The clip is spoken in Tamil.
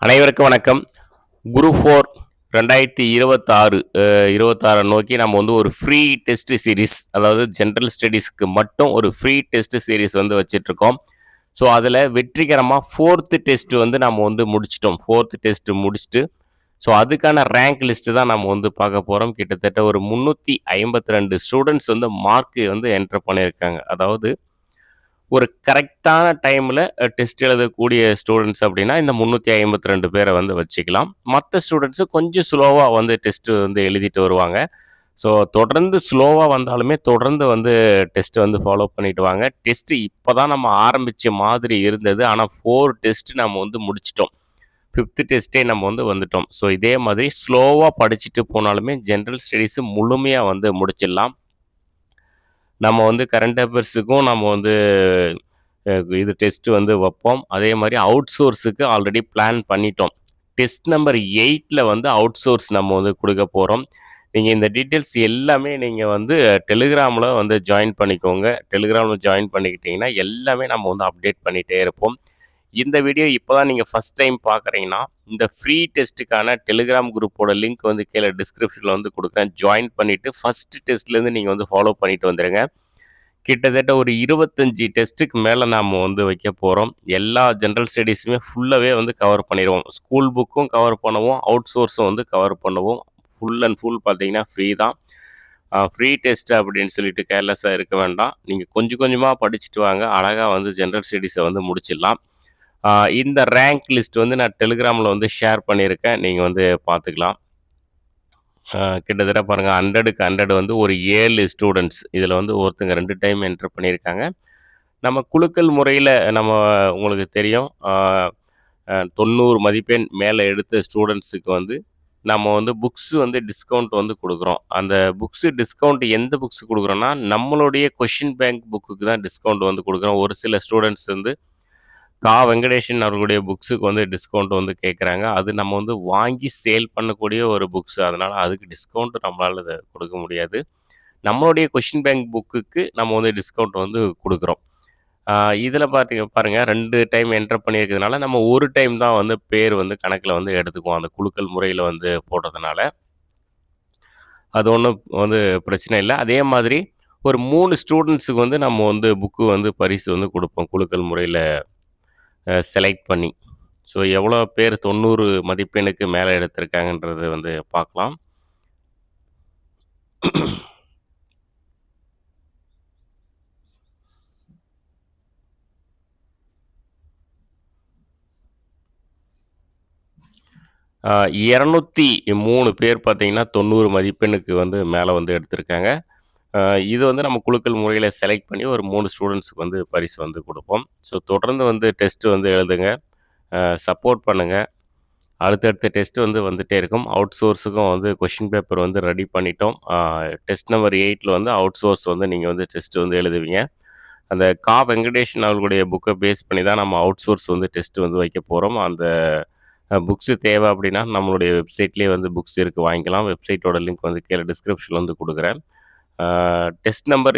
அனைவருக்கும் வணக்கம். குரூப் 4 2026 26 நோக்கி நம்ம வந்து ஒரு ஃப்ரீ டெஸ்ட் சீரிஸ், அதாவது ஜெனரல் ஸ்டடீஸ்க்கு மட்டும் ஒரு ஃப்ரீ டெஸ்ட் சீரிஸ் வந்து வச்சுட்ருக்கோம். ஸோ, அதில வெற்றிகரமா 4த் டெஸ்ட் வந்து நம்ம வந்து முடிச்சுட்டோம். 4த் டெஸ்ட் முடிச்சுட்டு, ஸோ அதுக்கான ரேங்க் லிஸ்ட் தான் நம்ம வந்து பார்க்க போறோம். கிட்டத்தட்ட ஒரு 352 ஸ்டூடண்ட்ஸ் வந்து மார்க் வந்து என்டர் பண்ணியிருக்காங்க. அதாவது ஒரு கரெக்டான டைமில் டெஸ்ட் எழுதக்கூடிய ஸ்டூடெண்ட்ஸ் அப்படின்னா இந்த 352 பேரை வந்து வச்சுக்கலாம். மற்ற ஸ்டூடெண்ட்ஸு கொஞ்சம் ஸ்லோவாக வந்து டெஸ்ட்டு வந்து எழுதிட்டு வருவாங்க. ஸோ தொடர்ந்து ஸ்லோவாக வந்தாலுமே தொடர்ந்து வந்து டெஸ்ட்டு வந்து ஃபாலோ பண்ணிட்டு வாங்க. டெஸ்ட்டு இப்போ தான் நம்ம ஆரம்பித்த மாதிரி இருந்தது. ஆனால் 4 டெஸ்ட்டு நம்ம வந்து முடிச்சிட்டோம். 5த் டெஸ்ட்டே நம்ம வந்து வந்துட்டோம். ஸோ இதே மாதிரி ஸ்லோவாக படிச்சுட்டு போனாலுமே ஜென்ரல் ஸ்டடீஸு முழுமையாக வந்து முடிச்சிடலாம். நம்ம வந்து கரண்ட் அஃபேர்ஸுக்கும் நம்ம வந்து இது டெஸ்ட் வந்து வைப்போம். அதே மாதிரி அவுட் சோர்ஸுக்கு ஆல்ரெடி பிளான் பண்ணிட்டோம். டெஸ்ட் நம்பர் 8ல வந்து அவுட் சோர்ஸ் நம்ம வந்து கொடுக்க போகிறோம். நீங்கள் இந்த டீட்டெயில்ஸ் எல்லாமே நீங்கள் வந்து டெலிகிராமில் வந்து ஜாயின் பண்ணிக்கோங்க. டெலிகிராமில் ஜாயின் பண்ணிக்கிட்டிங்கன்னா எல்லாமே நம்ம வந்து அப்டேட் பண்ணிகிட்டே இருப்போம். இந்த வீடியோ இப்போ தான் நீங்கள் ஃபஸ்ட் டைம் பார்க்குறீங்கன்னா, இந்த ஃப்ரீ டெஸ்ட்டுக்கான டெலிகிராம் குரூப்போட லிங்க் வந்து கீழே டிஸ்கிரிப்ஷனில் வந்து கொடுக்குறேன். ஜாயின் பண்ணிவிட்டு ஃபஸ்ட்டு டெஸ்ட்லேருந்து நீங்கள் வந்து ஃபாலோ பண்ணிட்டு வந்துடுங்க. கிட்டத்தட்ட ஒரு 25 டெஸ்ட்டுக்கு மேலே நாம் வந்து வைக்க போகிறோம். எல்லா ஜென்ரல் ஸ்டடீஸுமே ஃபுல்லாகவே வந்து கவர் பண்ணிடுவோம். ஸ்கூல் புக்கும் கவர் பண்ணுவோம், அவுட் சோர்ஸும் வந்து கவர் பண்ணுவோம். ஃபுல் அண்ட் ஃபுல் பார்த்தீங்கன்னா ஃப்ரீ தான். ஃப்ரீ டெஸ்ட் அப்படின்னு சொல்லிட்டு கேர்லெஸ்ஸாக இருக்க வேண்டாம். நீங்கள் கொஞ்சம் கொஞ்சமாக படிச்சுட்டு வாங்க. அழகாக வந்து ஜென்ரல் ஸ்டடீஸை வந்து முடிச்சிடலாம். இந்த ரேங்க் லிஸ்ட் வந்து நான் டெலிகிராமில் வந்து ஷேர் பண்ணியிருக்கேன். நீங்கள் வந்து பார்த்துக்கலாம். கிட்டத்தட்ட பாருங்கள் 100க்கு 100 வந்து ஒரு 7 ஸ்டூடெண்ட்ஸ். இதில் வந்து ஒருத்தங்க 2 டைம் என்டர் பண்ணியிருக்காங்க. நம்ம குலுக்கல் முறையில் நம்ம உங்களுக்கு தெரியும் 90 மதிப்பெண் மேலே எடுத்த ஸ்டூடெண்ட்ஸுக்கு வந்து நம்ம வந்து புக்ஸு வந்து டிஸ்கவுண்ட் வந்து கொடுக்குறோம். அந்த புக்ஸு டிஸ்கவுண்ட் எந்த புக்ஸ் கொடுக்குறோன்னா, நம்மளுடைய கொஷின் பேங்க் புக்குக்கு தான் டிஸ்கவுண்ட் வந்து கொடுக்குறோம். ஒரு சில ஸ்டூடெண்ட்ஸ் வந்து வெங்கடேஷன் அவர்களுடைய புக்ஸுக்கு வந்து டிஸ்கவுண்ட் வந்து கேட்குறாங்க. அது நம்ம வந்து வாங்கி சேல் பண்ணக்கூடிய ஒரு புக்ஸ். அதனால் அதுக்கு டிஸ்கவுண்ட் நம்மளால் இதை கொடுக்க முடியாது. நம்மளுடைய கொஷின் பேங்க் புக்குக்கு நம்ம வந்து டிஸ்கவுண்ட் வந்து கொடுக்குறோம். இதில் பாருங்கள் 2 டைம் என்டர் பண்ணியிருக்கிறதுனால நம்ம ஒரு டைம் தான் வந்து பேர் வந்து கணக்கில் வந்து எடுத்துக்குவோம். அந்த குலுக்கல் முறையில் வந்து போடுறதுனால அது ஒன்றும் வந்து பிரச்சனை இல்லை. அதே மாதிரி ஒரு 3 ஸ்டூடெண்ட்ஸுக்கு வந்து நம்ம வந்து புக்கு வந்து பரிசு வந்து கொடுப்போம் குலுக்கல் முறையில் செலக்ட் பண்ணி. ஸோ எவ்வளோ பேர் 90 மதிப்பெண்ணுக்கு மேலே எடுத்திருக்காங்கன்றது வந்து பார்க்கலாம். ஆ 203 பேர் பார்த்தீங்கன்னா 90 மதிப்பெண்ணுக்கு வந்து மேலே வந்து எடுத்திருக்காங்க. இது வந்து நம்ம குலுக்கல் முறையில் செலக்ட் பண்ணி ஒரு 3 ஸ்டூடெண்ட்ஸுக்கு வந்து பரிசு வந்து கொடுப்போம். ஸோ தொடர்ந்து வந்து டெஸ்ட்டு வந்து எழுதுங்க. சப்போர்ட் பண்ணுங்கள். அடுத்தடுத்த டெஸ்ட் வந்து வந்துகிட்டே இருக்கும். அவுட் சோர்ஸுக்கும் வந்து கொஷின் பேப்பர் வந்து ரெடி பண்ணிட்டோம். டெஸ்ட் நம்பர் 8ல் வந்து அவுட் சோர்ஸ் வந்து நீங்கள் வந்து டெஸ்ட் வந்து எழுதுவீங்க. அந்த வெங்கடேஷன் அவர்களுடைய புக்கை பேஸ் பண்ணி தான் நம்ம அவுட் சோர்ஸ் வந்து டெஸ்ட் வந்து வைக்க போகிறோம். அந்த புக்ஸு தேவை அப்படின்னா நம்மளுடைய வெப்சைட்லேயே வந்து புக்ஸ் இருக்குது, வாங்கிக்கலாம். வெப்சைட்டோட லிங்க் வந்து கீழே டிஸ்கிரிப்ஷனில் வந்து கொடுக்குறேன். Test number